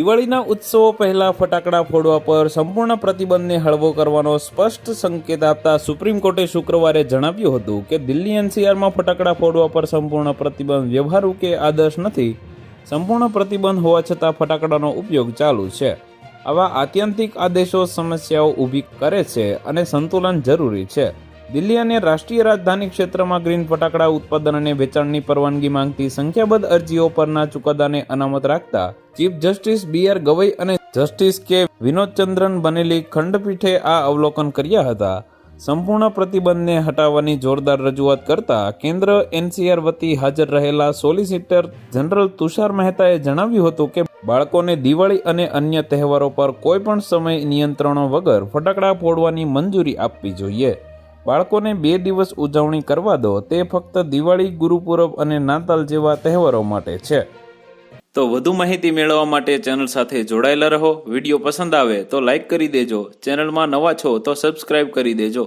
દિવાળીના ઉત્સવો પહેલા ફટાકડા ફોડવા પર સંપૂર્ણ પ્રતિબંધને હળવો કરવાનો સ્પષ્ટ સંકેત આપતા સુપ્રીમ કોર્ટે શુક્રવારે જણાવ્યું હતું કે દિલ્હી એનસીઆરમાં ફટાકડા ફોડવા પર સંપૂર્ણ પ્રતિબંધ વ્યવહારુ કે આદર્શ નથી. સંપૂર્ણ પ્રતિબંધ હોવા છતાં ફટાકડાનો ઉપયોગ ચાલુ છે. આવા આત્યંતિક આદેશો સમસ્યાઓ ઊભી કરે છે અને સંતુલન જરૂરી છે. દિલ્હી અને રાષ્ટ્રીય રાજધાની ક્ષેત્રમાં ગ્રીન ફટાકડા ઉત્પાદન અને વેચાણની પરવાનગી માંગતી સંખ્યાબદ્ધ અરજીઓ પરના ચુકાદાને અનામત રાખતા ચીફ જસ્ટિસ BR ગવઈ અને જસ્ટિસ કે વિનોદચંદ્રન બનેલી ખંડપીઠે આ અવલોકન કર્યા હતા. સંપૂર્ણ પ્રતિબંધને હટાવવાની જોરદાર રજૂઆત કરતા કેન્દ્ર NCR વતી હાજર રહેલા સોલિસિટર જનરલ તુષાર મહેતાએ જણાવ્યું હતું કે બાળકોને દિવાળી અને અન્ય તહેવારો પર કોઈપણ સમય નિયંત્રણો વગર ફટાકડા ફોડવાની મંજૂરી આપવી જોઈએ. બાળકોને 2 દિવસ ઉજવણી કરવા દો. તે ફક્ત દિવાળી, ગુરુપુરબ અને નાતાલ જેવા તહેવારો માટે છે. તો વધુ માહિતી મેળવવા માટે ચેનલ સાથે જોડાયેલા રહો. વિડીયો પસંદ આવે તો લાઈક કરી દેજો. ચેનલમાં નવા છો તો સબસ્ક્રાઈબ કરી દેજો.